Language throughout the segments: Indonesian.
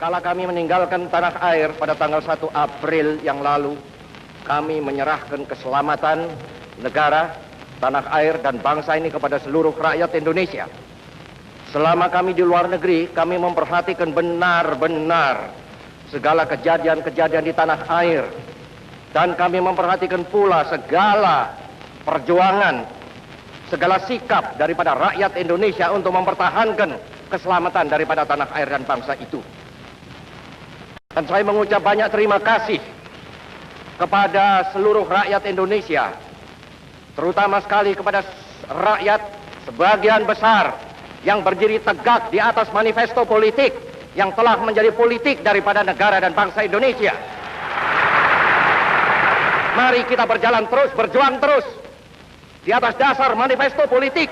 Kala kami meninggalkan tanah air pada tanggal 1 April yang lalu, kami menyerahkan keselamatan negara, tanah air, dan bangsa ini kepada seluruh rakyat Indonesia. Selama kami di luar negeri, kami memperhatikan benar-benar segala kejadian-kejadian di tanah air. Dan kami memperhatikan pula segala perjuangan, segala sikap daripada rakyat Indonesia untuk mempertahankan keselamatan daripada tanah air dan bangsa itu. Dan saya mengucap banyak terima kasih kepada seluruh rakyat Indonesia, terutama sekali kepada rakyat sebagian besar yang berdiri tegak di atas manifesto politik yang telah menjadi politik daripada negara dan bangsa Indonesia. Mari kita berjalan terus, berjuang terus di atas dasar manifesto politik,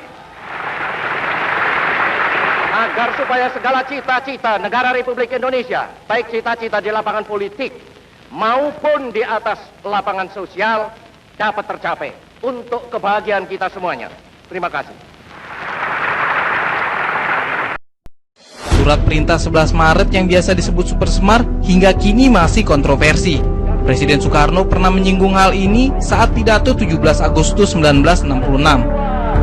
agar supaya segala cita-cita negara Republik Indonesia, baik cita-cita di lapangan politik maupun di atas lapangan sosial, dapat tercapai untuk kebahagiaan kita semuanya. Terima kasih. Surat perintah 11 Maret yang biasa disebut Super Semar hingga kini masih kontroversi. Presiden Soekarno pernah menyinggung hal ini saat pidato 17 Agustus 1966.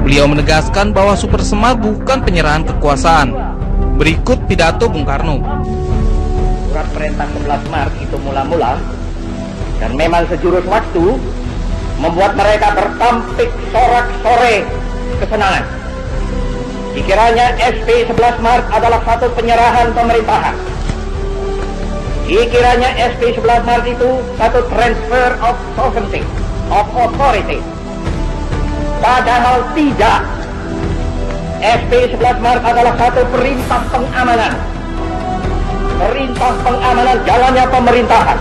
Beliau menegaskan bahwa Super Semar bukan penyerahan kekuasaan. Berikut pidato Bung Karno. Surat perintah 11 Maret itu mula-mula dan memang sejurus waktu membuat mereka bertampik sorak-sore kesenangan. Dikiranya SP 11 Maret adalah satu penyerahan pemerintahan. Dikiranya SP 11 Maret itu satu transfer of sovereignty, of authority. Padahal tidak. SP 11 Maret adalah satu perintah pengamanan. Perintah pengamanan jalannya pemerintahan.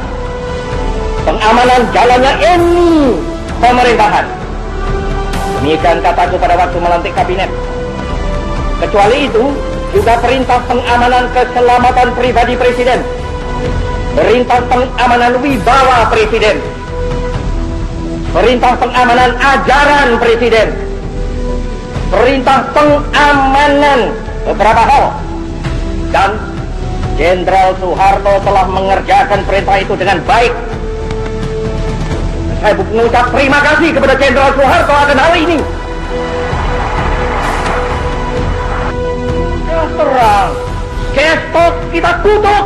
Pengamanan jalannya ini pemerintahan. Demikian kataku pada waktu melantik kabinet. Kecuali itu, juga perintah pengamanan keselamatan pribadi Presiden. Perintah pengamanan wibawa Presiden. Perintah pengamanan ajaran Presiden. Perintah pengamanan beberapa hal. Dan Jenderal Soeharto telah mengerjakan perintah itu dengan baik. Saya mengucap terima kasih kepada Jenderal Soeharto akan hal ini. Terang, gestok kita kutuk.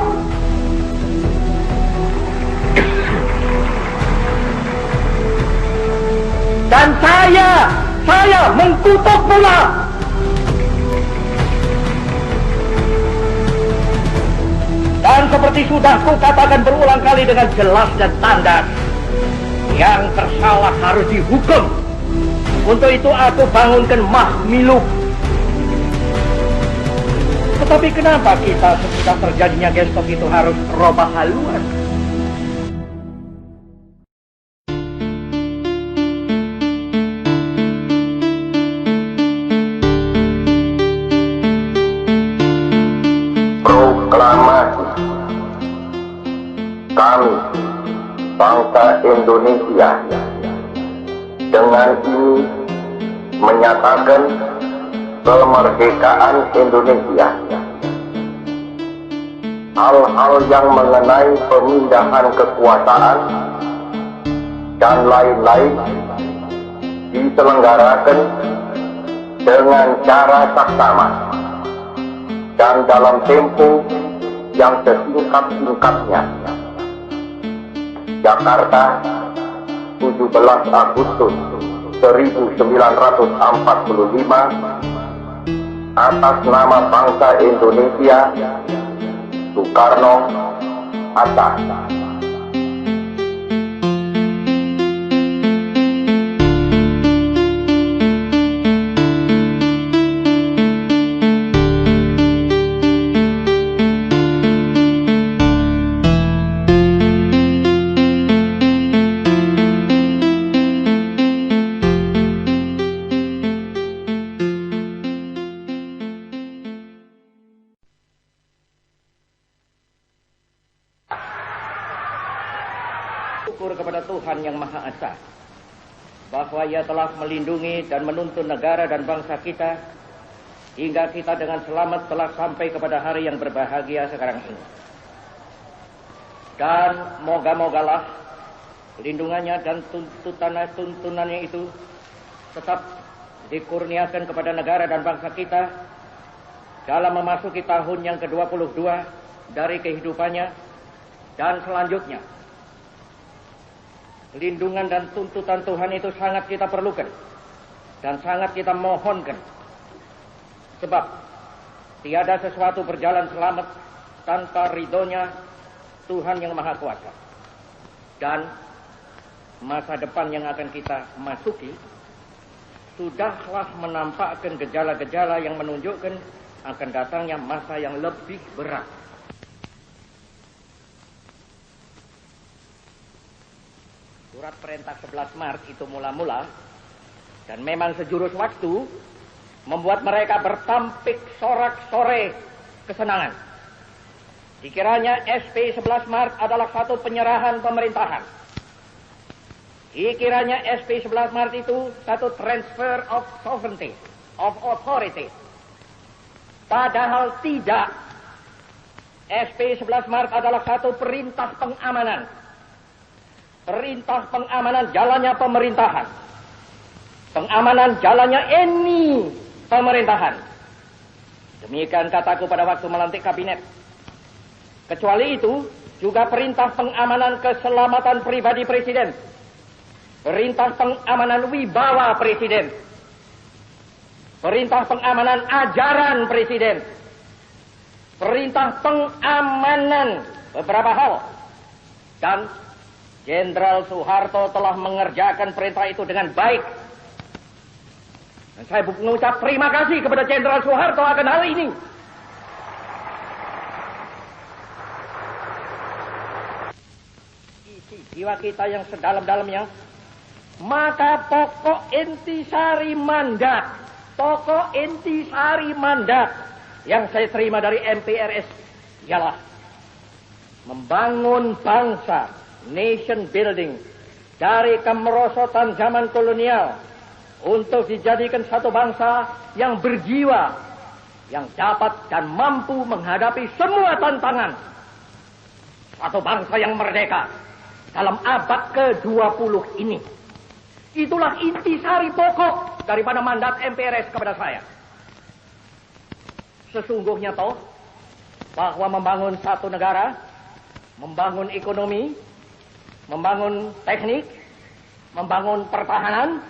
Dan saya mengkutuk pula. Dan seperti sudah kukatakan berulang kali dengan jelas dan tanda, yang bersalah harus dihukum. Untuk itu aku bangunkan Mahmiluk. Tetapi kenapa kita sesudah terjadinya gestok itu harus robah haluan? Proklamasi. Kami, bangsa Indonesia, dengan ini menyatakan kemerdekaan Indonesia. Hal-hal yang mengenai pemindahan kekuasaan dan lain-lain diselenggarakan dengan cara saksama dan dalam tempo yang sesingkat-singkatnya. Jakarta, 17 Agustus 1945, atas nama bangsa Indonesia, Soekarno, Hatta. Syukur kepada Tuhan Yang Maha Esa bahwa Ia telah melindungi dan menuntun negara dan bangsa kita hingga kita dengan selamat telah sampai kepada hari yang berbahagia sekarang ini. Dan moga-mogalah lindungannya dan tuntunannya itu tetap dikurniakan kepada negara dan bangsa kita dalam memasuki tahun yang ke-22 dari kehidupannya dan selanjutnya. Lindungan dan tuntutan Tuhan itu sangat kita perlukan dan sangat kita mohonkan. Sebab tiada sesuatu berjalan selamat tanpa ridhonya Tuhan yang Maha Kuasa. Dan masa depan yang akan kita masuki sudahlah menampakkan gejala-gejala yang menunjukkan akan datangnya masa yang lebih berat. Surat perintah 11 Maret itu mula-mula dan memang sejurus waktu membuat mereka bertampik sorak-sore kesenangan. Dikiranya SP 11 Maret adalah satu penyerahan pemerintahan. Dikiranya SP 11 Maret itu satu transfer of sovereignty, of authority. Padahal tidak. SP 11 Maret adalah satu perintah pengamanan. Perintah pengamanan jalannya pemerintahan. Pengamanan jalannya ini pemerintahan. Demikian kataku pada waktu melantik kabinet. Kecuali itu, juga perintah pengamanan keselamatan pribadi Presiden. Perintah pengamanan wibawa Presiden. Perintah pengamanan ajaran Presiden. Perintah pengamanan beberapa hal. Dan Jenderal Soeharto telah mengerjakan perintah itu dengan baik. Dan saya mengucap terima kasih kepada Jenderal Soeharto akan hal ini. Isi jiwa kita yang sedalam-dalamnya, maka pokok intisari mandat yang saya terima dari MPRS ialah membangun bangsa, nation building, dari kemerosotan zaman kolonial untuk dijadikan satu bangsa yang berjiwa, yang dapat dan mampu menghadapi semua tantangan. Satu bangsa yang merdeka dalam abad ke-20 ini. Itulah intisari pokok daripada mandat MPRS kepada saya. Sesungguhnya toh bahwa membangun satu negara, membangun ekonomi, membangun teknik, membangun pertahanan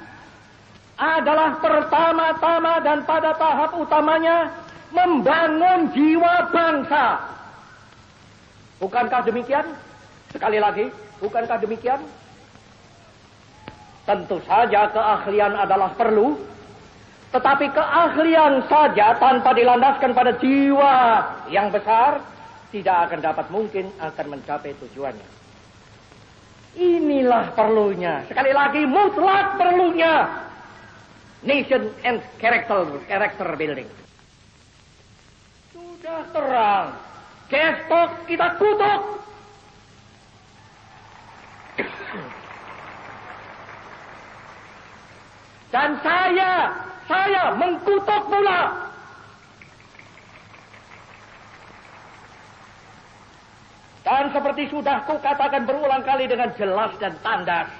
adalah pertama-tama dan pada tahap utamanya membangun jiwa bangsa. Bukankah demikian? Sekali lagi, bukankah demikian? Tentu saja keahlian adalah perlu, tetapi keahlian saja tanpa dilandaskan pada jiwa yang besar tidak akan dapat mungkin akan mencapai tujuannya. Inilah perlunya, sekali lagi mutlak perlunya nation and character building. Sudah terang, gestok kita kutuk. Dan saya mengkutuk pula. Dan seperti sudah kukatakan berulang kali dengan jelas dan tandas,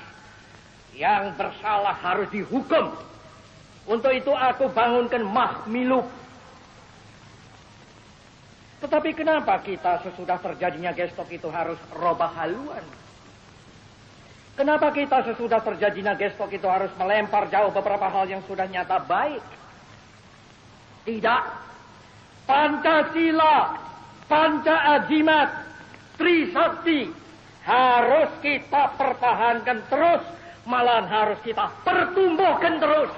yang bersalah harus dihukum. Untuk itu aku bangunkan Mahmiluk. Tetapi kenapa kita sesudah terjadinya gestok itu harus robah haluan? Kenapa kita sesudah terjadinya gestok itu harus melempar jauh beberapa hal yang sudah nyata baik? Tidak. Pancasila, Panca-Ajimat, Trisakti harus kita pertahankan terus, malahan harus kita pertumbuhkan terus.